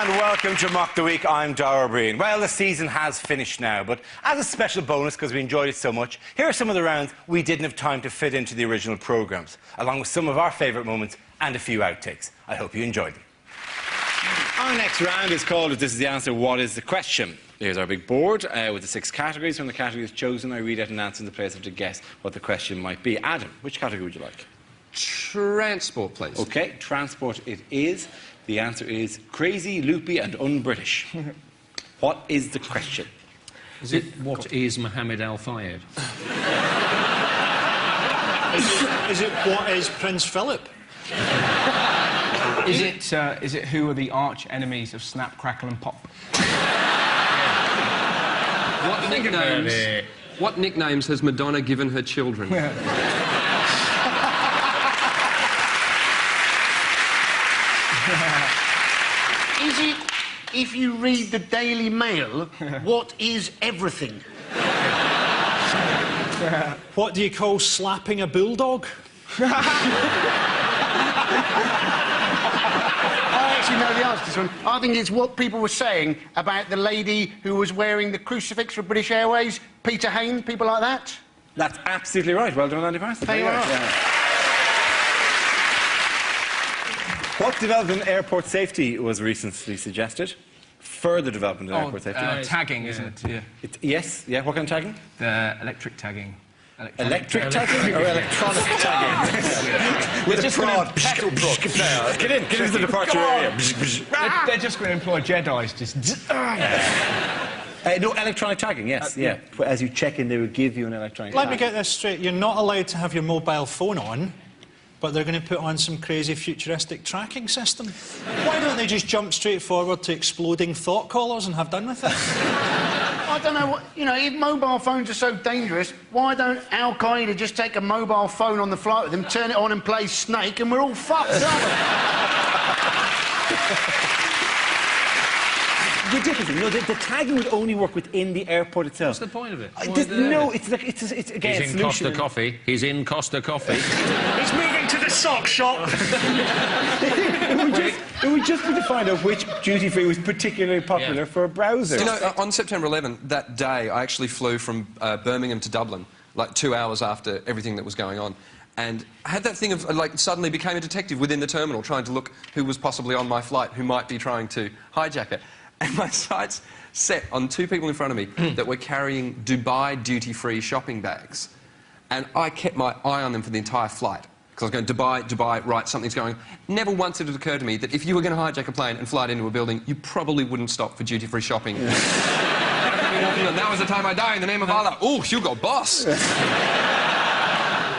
and welcome to Mock the Week. I'm Dara Breen. Well, the season has finished now, but as a special bonus, because we enjoyed it so much, here are some of the rounds we didn't have time to fit into the original programmes, along with some of our favourite moments and a few outtakes. I hope you enjoyed them. Our next round is called, if this is the answer, what is the question? Here's our big board with the 6 categories. When the category is chosen, I read out an answer and the players have to guess what the question might be. Adam, which category would you like? Transport, please. OK, transport it is. The answer is crazy, loopy and un-British. What is the question? Is it what is Mohammed Al Fayed? Is it what is Prince Philip? Is it who are the arch enemies of Snap, Crackle and Pop? What nicknames has Madonna given her children? Is it, if you read the Daily Mail, what is everything? What do you call slapping a bulldog? I actually know the answer to this one. I think it's what people were saying about the lady who was wearing the crucifix for British Airways, Peter Hain, people like that. That's absolutely right. Well done, Andy Parsons. There you are. What development in airport safety was recently suggested? Further development in airport safety? Tagging, isn't it? Yeah. Yes, yeah. What kind of tagging? The electric tagging. Electric tagging or electronic tagging? With a prod. Petal prod. Get into the departure area. They're just going to employ Jedis, just... No, electronic tagging, yes, yeah. As you check in, they will give you an electronic tag. Let me get this straight. You're not allowed to have your mobile phone on, but they're going to put on some crazy futuristic tracking system. Why don't they just jump straight forward to exploding thought collars and have done with it? I don't know what... You know, if mobile phones are so dangerous, why don't Al-Qaeda just take a mobile phone on the flight with them, turn it on and play Snake, and we're all fucked, aren't we? Ridiculous. No, the tagging would only work within the airport itself. What's the point of it? No, it's like it's again. He's in Costa Coffee. He's in Costa Coffee. He's moving to the sock shop. It would just be to find out which duty-free was particularly popular for a browser. You know, on September 11, that day, I actually flew from Birmingham to Dublin, like 2 hours after everything that was going on. And I had that thing of, like, suddenly became a detective within the terminal, trying to look who was possibly on my flight, who might be trying to hijack it. And my sights set on 2 people in front of me that were carrying Dubai duty-free shopping bags. And I kept my eye on them for the entire flight. Because I was going, Dubai, Dubai, right, something's going on. Never once did it occur to me that if you were going to hijack a plane and fly it into a building, you probably wouldn't stop for duty-free shopping. And that was the time I die in the name of Allah. Oh, Hugo Boss!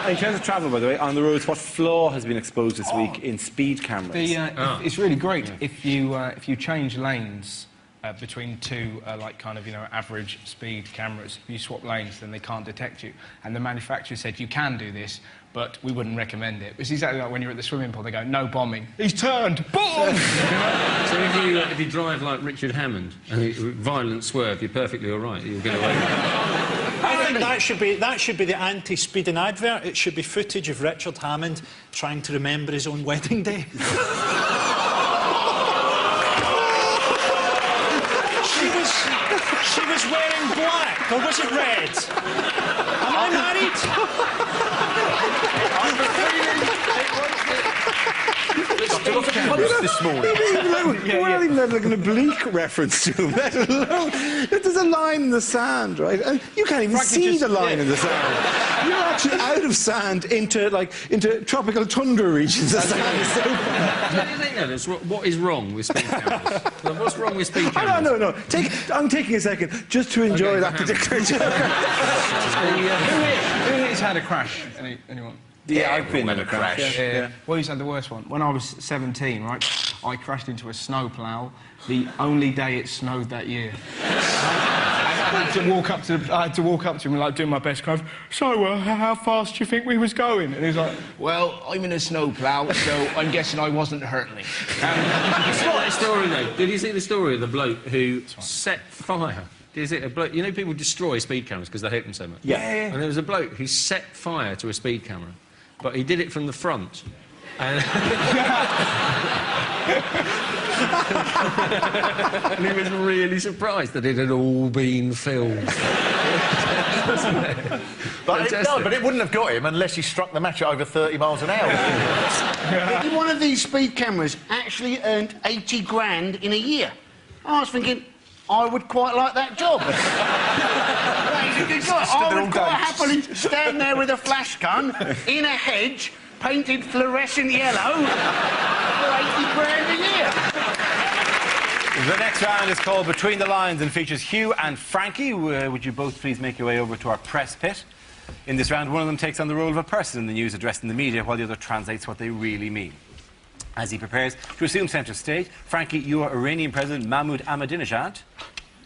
In terms of travel, by the way, on the roads, what flaw has been exposed this week in speed cameras? It's really great if you change lanes between 2 like kind of, you know, average speed cameras. If you swap lanes, then they can't detect you. And the manufacturer said you can do this, but we wouldn't recommend it. It's exactly like when you're at the swimming pool. They go, no bombing. He's turned. Boom. So if you drive like Richard Hammond and you violent swerve, you're perfectly all right. You'll get away with it. I think that should be the anti-speeding advert. It should be footage of Richard Hammond trying to remember his own wedding day. She was wearing black, or was it red? Am I married? This morning. We're not even like an oblique reference to him, let alone... There's a line in the sand, right? And you can't even see the line in the sand. You're actually out of sand into tropical tundra regions. The sand is so bad. What is wrong with speed cameras? What's wrong with speed cameras? No. I'm taking a second just to enjoy that particular joke. Who here's had a crash? Anyone? Yeah, I've been in a crash. Yeah. Well, who's had the worst one? When I was 17, right, I crashed into a snowplough the only day it snowed that year. I had to walk up to him and, like, do my best kind of, so, how fast do you think we was going? And he was like, well, I'm in a snowplow, so I'm guessing I wasn't hurtling. It's not a story, though. Did you see the story of the bloke who set fire? Is it a bloke? You know, people destroy speed cameras because they hate them so much. Yeah. And there was a bloke who set fire to a speed camera, but he did it from the front. And and he was really surprised that it had all been filmed. But it wouldn't have got him unless he struck the match at over 30 miles an hour. One of these speed cameras actually earned 80 grand in a year. I was thinking, I would quite like that job. I would quite happily stand there with a flash gun in a hedge, painted fluorescent yellow, for 80 grand a year. The next round is called Between the Lines and features Hugh and Frankie. Would you both please make your way over to our press pit? In this round, one of them takes on the role of a person in the news addressed in the media, while the other translates what they really mean. As he prepares to assume centre stage, Frankie, you are Iranian President Mahmoud Ahmadinejad.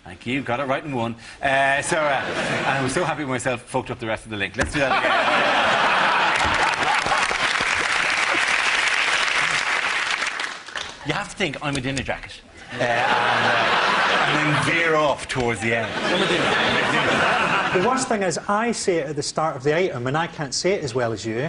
Thank you, got it right in one. And I was so happy with myself, fucked up the rest of the link. Let's do that again. You have to think I'm a dinner jacket. And then veer off towards the end. The worst thing is, I say it at the start of the item, and I can't say it as well as you.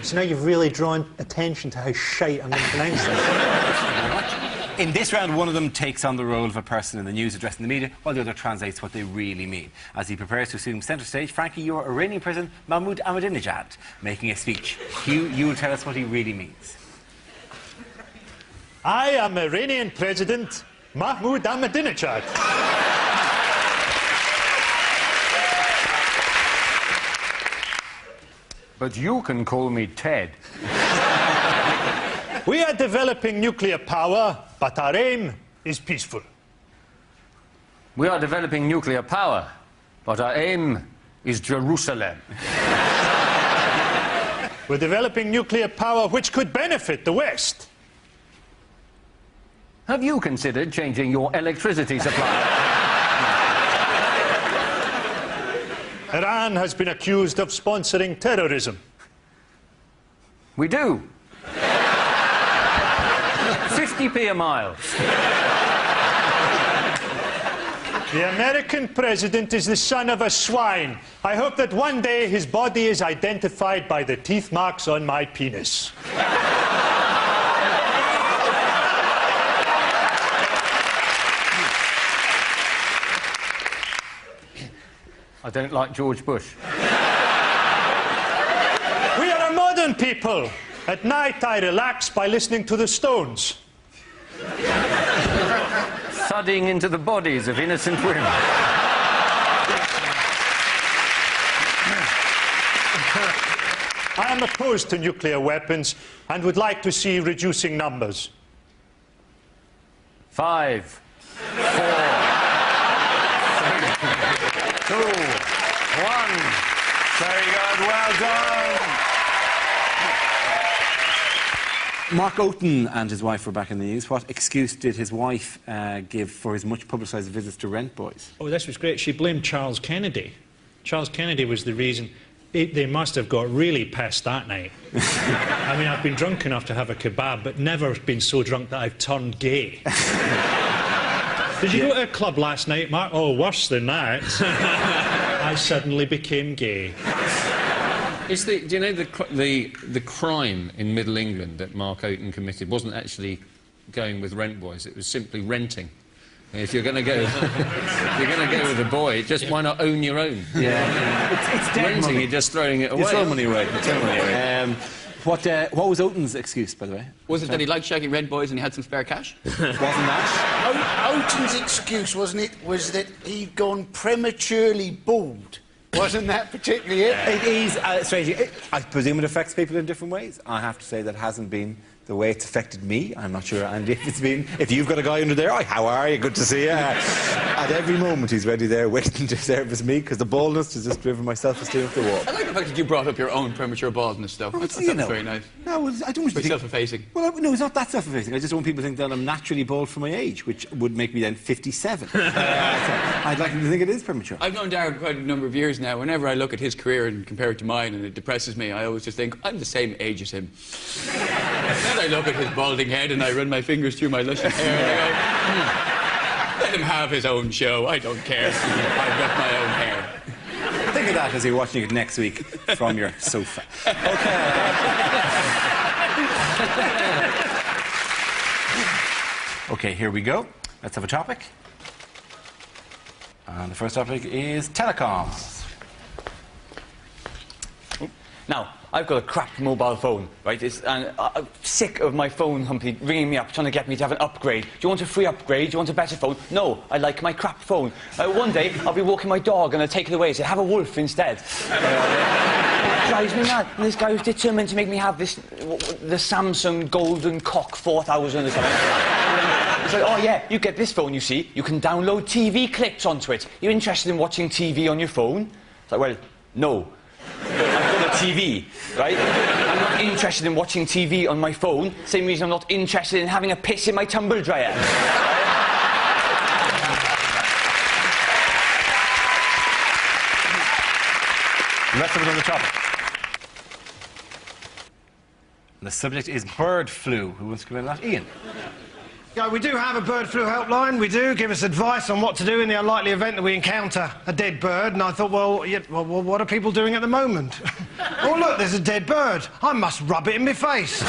So now you've really drawn attention to how shite I'm going to pronounce this. In this round, one of them takes on the role of a person in the news addressing the media, while the other translates what they really mean. As he prepares to assume centre stage, Frankie, you are Iranian President Mahmoud Ahmadinejad, making a speech. Hugh, you will tell us what he really means. I am Iranian President Mahmoud Ahmadinejad. But you can call me Ted. We are developing nuclear power, but our aim is peaceful. We are developing nuclear power, but our aim is Jerusalem. We're developing nuclear power which could benefit the West. Have you considered changing your electricity supply? Iran has been accused of sponsoring terrorism. We do. 50p a mile. The American president is the son of a swine. I hope that one day his body is identified by the teeth marks on my penis. I don't like George Bush. We are a modern people. At night I relax by listening to the Stones. Thudding into the bodies of innocent women. I am opposed to nuclear weapons and would like to see reducing numbers. 5, 4, 3, 2, 1. Very good, well done. Mark Oaten and his wife were back in the news. What excuse did his wife give for his much publicised visits to rent boys? Oh, this was great. She blamed Charles Kennedy. Charles Kennedy was the reason. They must have got really pissed that night. I mean, I've been drunk enough to have a kebab, but never been so drunk that I've turned gay. Did you go to a club last night, Mark? Oh, worse than that. I suddenly became gay. Do you know the crime in Middle England that Mark Oaten committed wasn't actually going with rent boys, it was simply renting. If you're going to go, if you're going to go with a boy, just why not own your own? Yeah, it's dead renting. money. You're just throwing it away. You throw money away. You throw money away. What was Oaten's excuse, by the way? Was it that he liked shagging red boys and he had some spare cash? Wasn't that? Oaten's excuse, wasn't it, was that he'd gone prematurely bald. Wasn't that particularly it? It is strange. I presume it affects people in different ways. I have to say that hasn't been the way it's affected me. I'm not sure, and if you've got a guy under there, oh, how are you? Good to see you. At every moment, he's ready there, waiting to service me, because the baldness has just driven my self-esteem off the wall. I like the fact that you brought up your own premature baldness, though. That's very nice. No, I don't want to It's self-effacing. Well, no, it's not that self-effacing. I just don't want people to think that I'm naturally bald for my age, which would make me then 57. So I'd like them to think it is premature. I've known Darren quite a number of years now. Whenever I look at his career and compare it to mine and it depresses me, I always just think, I'm the same age as him. Then I look at his balding head and I run my fingers through my luscious hair and I go, let him have his own show. I don't care. I've got my own hair. Think of that as you're watching it next week from your sofa. OK. OK, here we go. Let's have a topic. And the first topic is telecoms. Now, I've got a crap mobile phone, right? And I'm sick of my phone company ringing me up, trying to get me to have an upgrade. Do you want a free upgrade? Do you want a better phone? No, I like my crap phone. One day, I'll be walking my dog and I'll take it away and say, have a wolf instead. It drives me mad. And this guy was determined to make me have this, the Samsung Golden Cock 4000 or something. He's like, oh yeah, you get this phone, you see. You can download TV clips onto it. You're interested in watching TV on your phone? It's like, well, no. I've got a TV, right? I'm not interested in watching TV on my phone. Same reason I'm not interested in having a piss in my tumble dryer. Let's have another topic. The subject is bird flu. Who wants to come in on that? Ian. Yeah, we do have a bird flu helpline. We do give us advice on what to do in the unlikely event that we encounter a dead bird. And I thought, well, what are people doing at the moment? Oh, look, there's a dead bird. I must rub it in my face.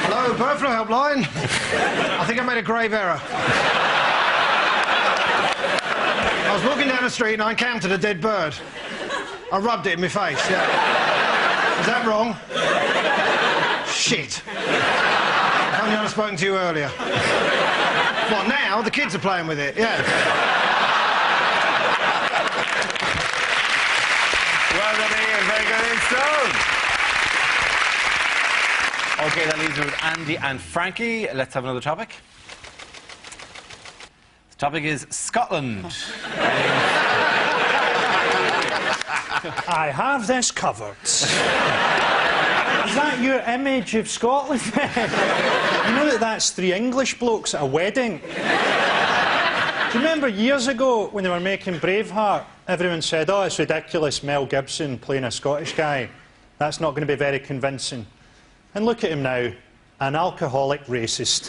Hello, bird flu helpline. I think I made a grave error. I was walking down the street and I encountered a dead bird. I rubbed it in my face, yeah. Is that wrong? Shit. I've only spoken to you earlier. What, now? The kids are playing with it, yeah. Well done, Ian. Very good in stone. OK, that leaves me with Andy and Frankie. Let's have another topic. The topic is Scotland. I have this covered. Is that your image of Scotland? You know that's three English blokes at a wedding? Do you remember years ago when they were making Braveheart, everyone said, oh, it's ridiculous, Mel Gibson playing a Scottish guy. That's not going to be very convincing. And look at him now, an alcoholic racist.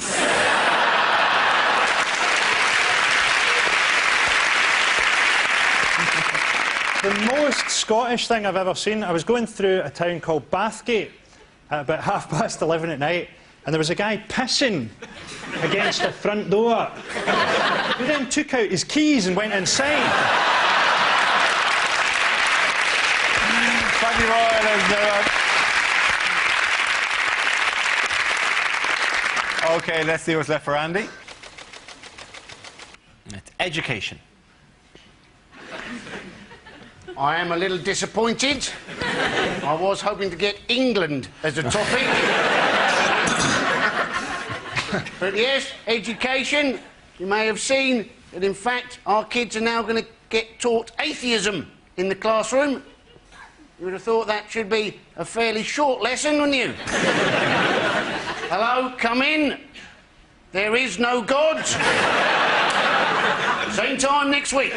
The most Scottish thing I've ever seen, I was going through a town called Bathgate at about 11:30 at night, and there was a guy pissing against the front door. He then took out his keys and went inside. Thank you, Roy. OK, let's see what's left for Andy. It's education. I am a little disappointed. I was hoping to get England as a topic. But yes, education. You may have seen that, in fact, our kids are now going to get taught atheism in the classroom. You would have thought that should be a fairly short lesson, wouldn't you? Hello, come in. There is no God. Same time next week.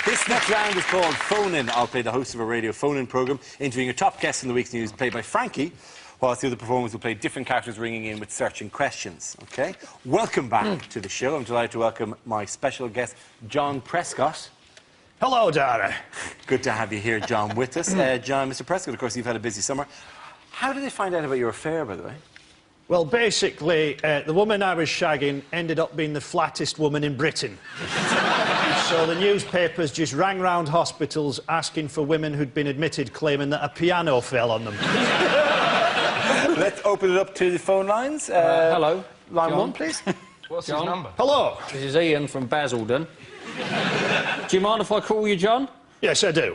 This next round is called Phone In. I'll play the host of a radio phone-in programme, interviewing a top guest in the week's news, played by Frankie, whilst the other performers will play different characters ringing in with searching questions. OK? Welcome back to the show. I'm delighted to welcome my special guest, John Prescott. Hello, Dara. Good to have you here, John, with us. John, Mr. Prescott, of course, you've had a busy summer. How did they find out about your affair, by the way? Well, basically, the woman I was shagging ended up being the flattest woman in Britain. So the newspapers just rang round hospitals asking for women who'd been admitted, claiming that a piano fell on them. Let's open it up to the phone lines. Hello. Line John. 1, please. What's John? his number? Hello. This is Ian from Basildon. Do you mind if I call you John? Yes, I do.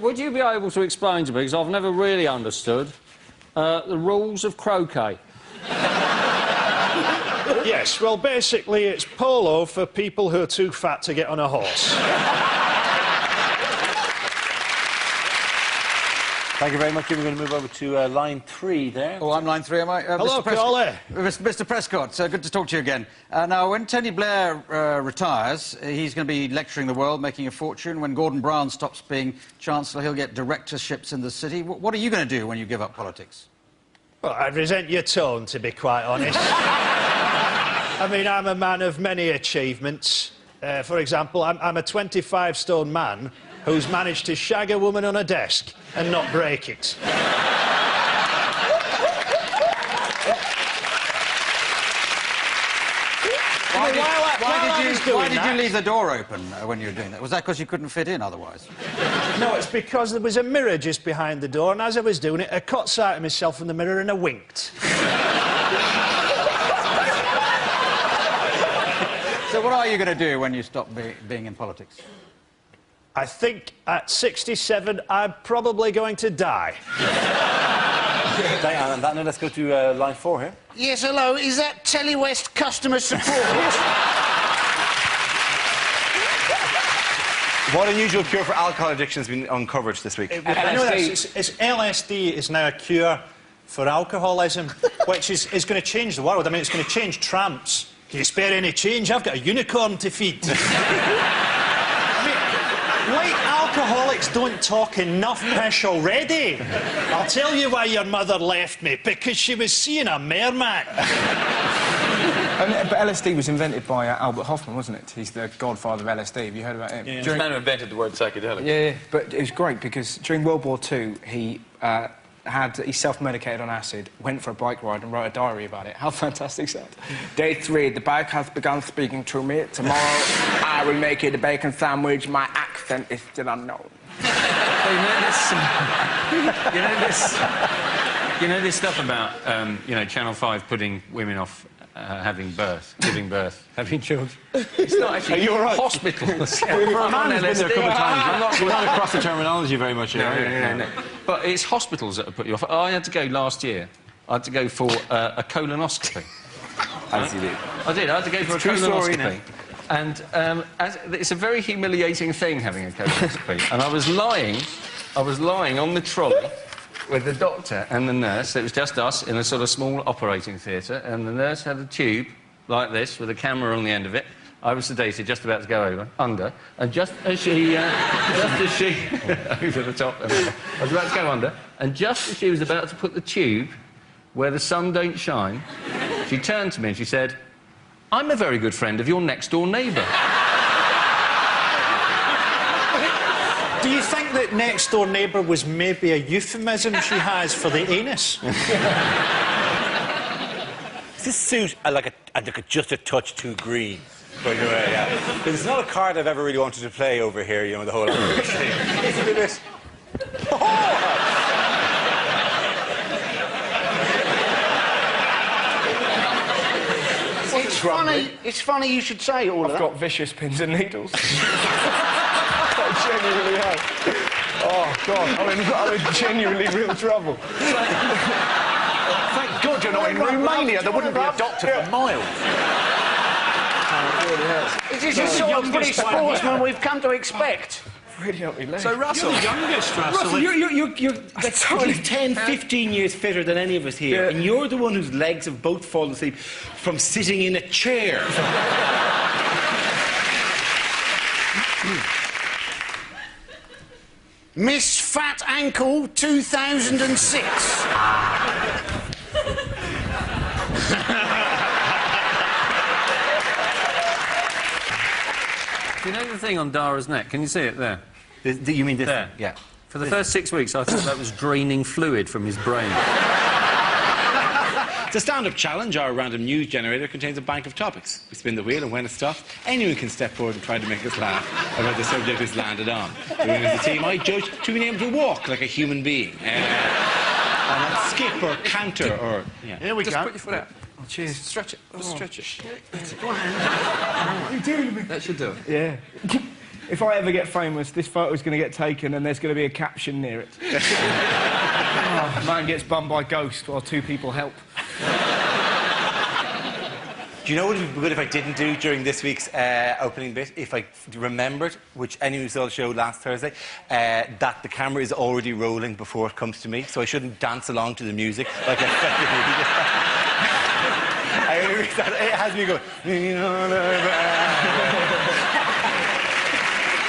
Would you be able to explain to me, because I've never really understood, the rules of croquet? Yes, well, basically, it's polo for people who are too fat to get on a horse. Thank you very much. We're going to move over to line 3 there. Oh, I'm line 3, am I? Hello, Mr. Prescott, good to talk to you again. Now, when Tony Blair retires, he's going to be lecturing the world, making a fortune. When Gordon Brown stops being Chancellor, he'll get directorships in the city. What are you going to do when you give up politics? Well, I resent your tone, to be quite honest. I mean, I'm a man of many achievements. For example, I'm a 25-stone man who's managed to shag a woman on a desk and not break it. Why did you leave the door open when you were doing that? Was that because you couldn't fit in otherwise? No, it's because there was a mirror just behind the door, and as I was doing it, I caught sight of myself in the mirror and I winked. So what are you going to do when you stop being in politics? I think at 67 I'm probably going to die. Diane, on that note, let's go to line 4 here. Yes, hello. Is that Telewest customer support? What unusual cure for alcohol addiction has been uncovered this week? I know that it's LSD is now a cure for alcoholism, which is going to change the world. I mean, it's going to change tramps. Can you spare any change? I've got a unicorn to feed. White alcoholics don't talk enough pish already. I'll tell you why your mother left me. Because she was seeing a merman. But LSD was invented by Albert Hofmann, wasn't it? He's the godfather of LSD. Have you heard about him? Yeah. The man who invented the word psychedelic. Yeah, but it was great because during World War II, he self-medicated on acid, went for a bike ride and wrote a diary about it. How fantastic is that? Day 3, the bike has begun speaking to me. Tomorrow, I will make it a bacon sandwich. My accent is still unknown. You know this stuff about, Channel 5 putting women off giving birth, having children. It's not actually... Are you all right? Hospitals. For a man who's been there a couple of times, we're not across the terminology very much here. No. But it's hospitals that have put you off. I had to go last year. I had to go for a colonoscopy. As you did. I did. I had to go for a colonoscopy. And it's a very humiliating thing, having a colonoscopy. And I was lying on the trolley with the doctor and the nurse. It was just us in a sort of small operating theatre, and the nurse had a tube like this with a camera on the end of it. I was sedated, just about to go under, and just as she over the top, I was about to go under, and just as she was about to put the tube where the sun don't shine, she turned to me and she said, "I'm a very good friend of your next-door neighbour." Do you think that next-door neighbour was maybe a euphemism she has for the anus? Is this suit just a touch too green? By the way, yeah. Because it's not a card I've ever really wanted to play over here, the whole Irish thing. Look at this. It's funny you should say all I've that. got vicious pins and needles. I genuinely have. Oh, God, I'm in genuinely real trouble. Thank God you're not in Romania. There wouldn't be a doctor for miles. This is the sort of British sportsman we've come to expect. Really helped me. So, Russell... You're the youngest, Russell. You're 10, 15 years fitter than any of us here, and you're the one whose legs have both fallen asleep from sitting in a chair. Miss Fat Ankle 2006. You know the thing on Dara's neck? Can you see it there? You mean this? There. Yeah. For the first 6 weeks, I thought that was draining fluid from his brain. It's a stand-up challenge. Our random news generator contains a bank of topics. We spin the wheel, and when it stops, anyone can step forward and try to make us laugh about the subject it's landed on. The winner of the team I judge to be able to walk like a human being. And skip or counter or... Yeah. Here we go. Just put your foot out. Oh, cheers. Stretch it. Just stretch it. Go on. What are you doing with me? That should do it. Yeah. If I ever get famous, this photo's going to get taken and there's going to be a caption near it. Man gets bummed by ghost while 2 people help. Do you know what would be good if I didn't do during this week's opening bit? If I remembered, which anyone who saw the show last Thursday, that the camera is already rolling before it comes to me, so I shouldn't dance along to the music like I it has me going...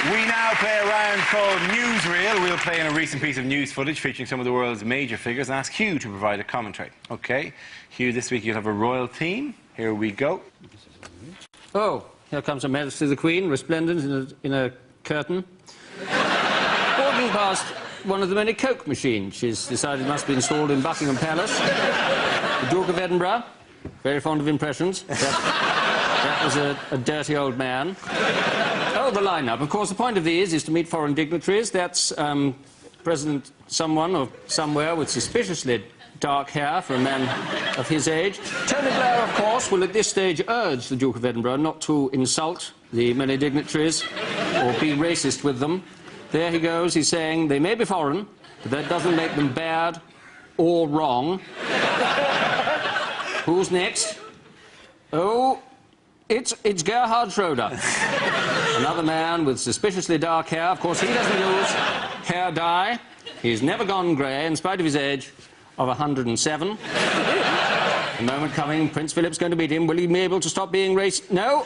We now play a round called Newsreel. We'll play in a recent piece of news footage featuring some of the world's major figures and ask Hugh to provide a commentary. OK, Hugh, this week you'll have a royal theme. Here we go. Oh, here comes Her Majesty the Queen, resplendent in a curtain. walking past one of the many Coke machines she's decided must be installed in Buckingham Palace. The Duke of Edinburgh, very fond of impressions. That was a dirty old man. Oh, the line-up. Of course, the point of these is to meet foreign dignitaries. That's President someone or somewhere with suspiciously dark hair for a man of his age. Tony Blair, of course, will at this stage urge the Duke of Edinburgh not to insult the many dignitaries or be racist with them. There he goes, he's saying they may be foreign, but that doesn't make them bad or wrong. Who's next? Oh, it's Gerhard Schroeder. Another man with suspiciously dark hair. Of course, he doesn't use hair dye. He's never gone grey, in spite of his age of 107. The moment coming, Prince Philip's going to meet him. Will he be able to stop being racist? No.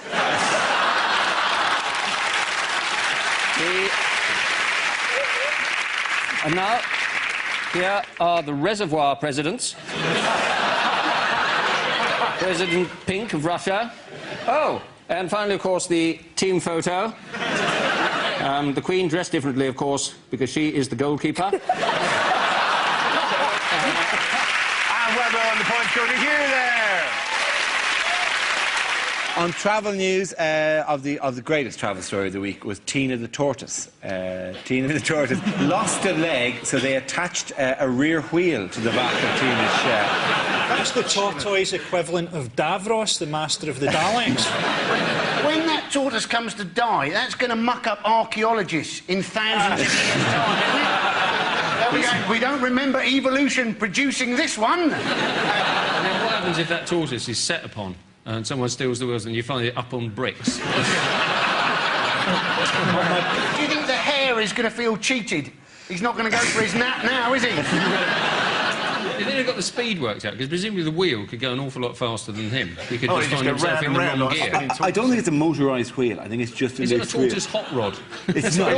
And now, here are the reservoir presidents. President Pink of Russia. Oh, and finally, of course, the team photo. The Queen dressed differently, of course, because she is the goalkeeper. And well done, the points go to Hugh there. On travel news, of the greatest travel story of the week was Tina the tortoise. Tina the tortoise lost a leg, so they attached a rear wheel to the back of Tina's shell. That's the tortoise equivalent of Davros, the master of the Daleks. When that tortoise comes to die, that's going to muck up archaeologists in thousands of years' time, isn't it? We don't remember evolution producing this one. And then what happens if that tortoise is set upon and someone steals the wheels and you find it up on bricks? Do you think the hare is going to feel cheated? He's not going to go for his nap now, is he? They didn't have got the speed worked out, because presumably the wheel could go an awful lot faster than him. He could just find himself in the wrong gear. I don't think it's a motorised wheel. I think it's just a Is it a tortoise hot rod? It's not.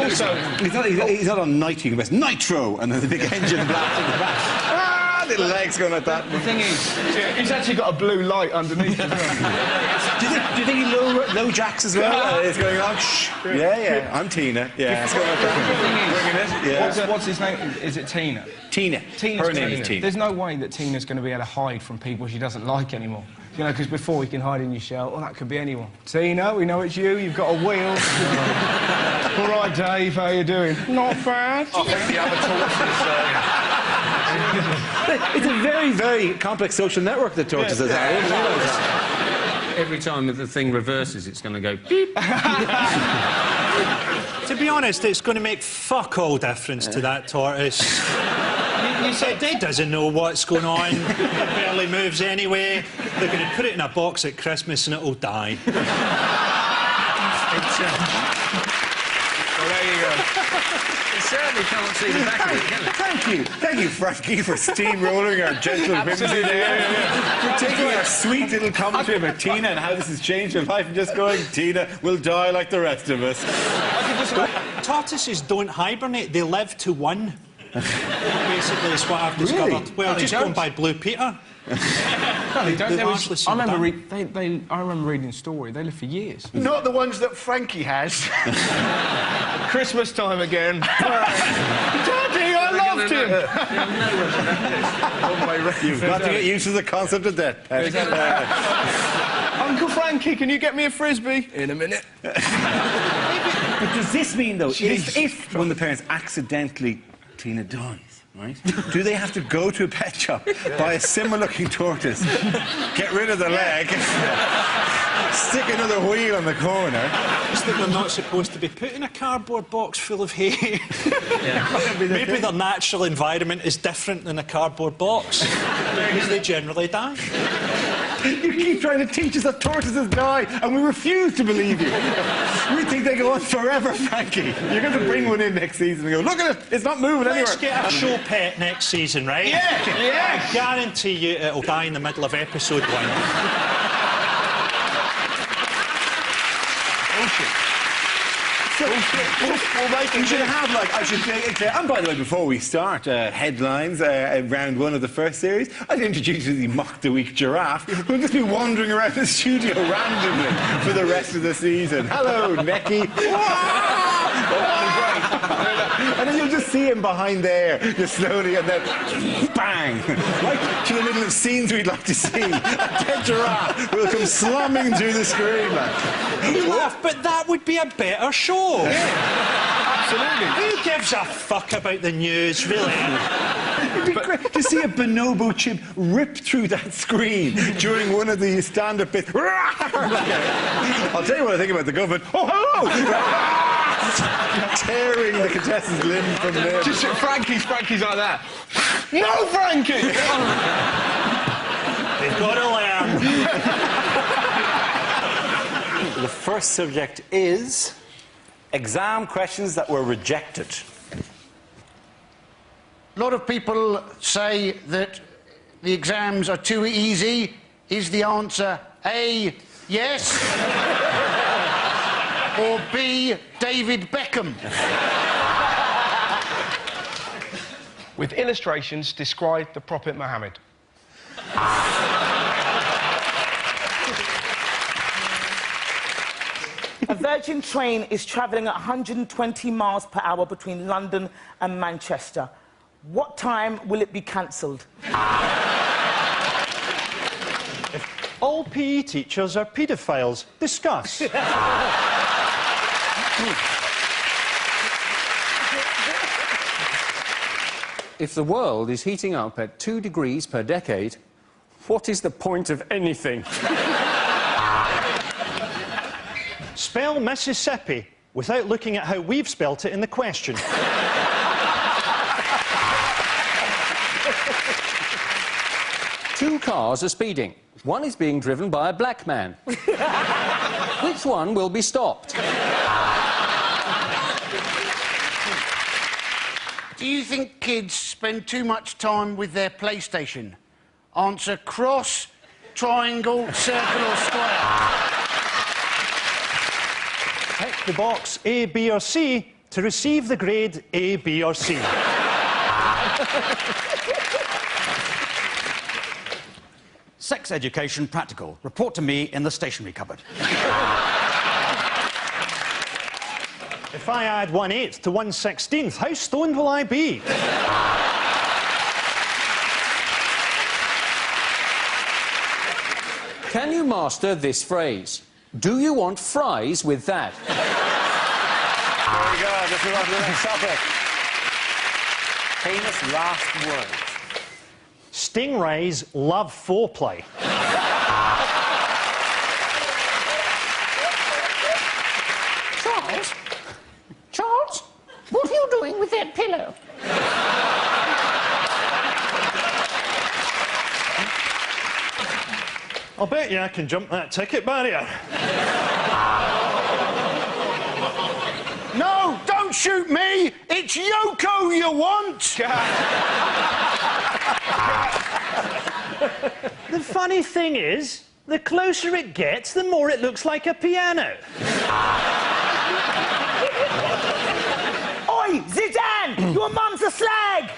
He's not on night. He can press nitro, and then the big engine blasting the back. Ah, little legs going like that. The thing is, he's actually got a blue light underneath as well. Do you think he low jacks as well? It's going on. Shh. Yeah. I'm Tina. Yeah. It's going like that. Bringing it. Yeah. What's his name? Is it Tina? Tina. Her name is Tina. There's no way that Tina's going to be able to hide from people she doesn't like anymore. You know, because before you can hide in your shell, well, that could be anyone. Tina, we know it's you. You've got a wheel. All right, Dave. How you doing? Not bad. I think the other tortoise It's a very, very complex social network that tortoises are. Every time the thing reverses, it's going to go beep. To be honest, it's going to make fuck all difference to that tortoise. You said he doesn't know what's going on. It barely moves anyway. They're going to put it in a box at Christmas and it'll die. Well, there you go. You certainly can't see the back of it, can it? Thank you, Frankie, for steamrolling our gentle whimsy there. For taking our sweet little commentary about Tina and how this has changed her life and just going, Tina will die like the rest of us. Tortoises don't hibernate, they live to one. Basically, is what I've discovered. Really? Well, just going by Blue Peter. No, they don't. I remember reading a story. They live for years. Not the ones that Frankie has. Christmas time again. Daddy, I loved him. You've got to get used to the concept of death. Uncle Frankie, can you get me a frisbee? In a minute. But does this mean, though, if one of the parents accidentally Tina dies, right? Do they have to go to a pet shop, buy a similar-looking tortoise, get rid of the leg, stick another wheel on the corner? Just that they're not supposed to be put in a cardboard box full of hay. Maybe their natural environment is different than a cardboard box, because they generally die. You keep trying to teach us that tortoises die, and we refuse to believe you. We think they go on forever, Frankie. You're going to bring one in next season and go, look at it, it's not moving anywhere. Let's get a show pet next season, right? Yeah. I guarantee you it'll die in the middle of episode 1. You should have, like, I should say, and by the way, before we start headlines, round 1 of the first series, I'd introduce you to the Mock the Week giraffe, who'll just be wandering around the studio randomly for the rest of the season. Hello, Necky. And then you'll just see him behind there, just slowly, and then bang! Right to the middle of scenes we'd like to see. A dead giraffe will come slamming through the screen. You laugh, but that would be a better show. Absolutely. Who gives a fuck about the news, really? It'd be great to see a bonobo chimp rip through that screen during one of the stand-up bits. I'll tell you what I think about the government. Oh, hello! Tearing the contestant's limb from limb. Just Frankie's like that. No, Frankie! They've got to learn. The first subject is exam questions that were rejected. A lot of people say that the exams are too easy. Is the answer A, yes? Or B, David Beckham? With illustrations, describe the Prophet Muhammad. A Virgin train is travelling at 120 miles per hour between London and Manchester. What time will it be cancelled? All PE teachers are paedophiles. Discuss. If the world is heating up at 2 degrees per decade, what is the point of anything? Spell Mississippi without looking at how we've spelt it in the question. Two cars are speeding. One is being driven by a black man. Which one will be stopped? Do you think kids spend too much time with their PlayStation? Answer cross, triangle, circle or square. Check the box A, B or C to receive the grade A, B or C. Sex education practical. Report to me in the stationery cupboard. If I add 1/8 to 1/16, how stoned will I be? Can you master this phrase? Do you want fries with that? There we go. Let's move on to the next topic. Famous last words. Stingrays love foreplay. Charles, what are you doing with that pillow? I'll bet you I can jump that ticket barrier. No, don't shoot me! It's Yoko you want! The funny thing is, the closer it gets, the more it looks like a piano. Oi, Zidane! Your mum's a slag!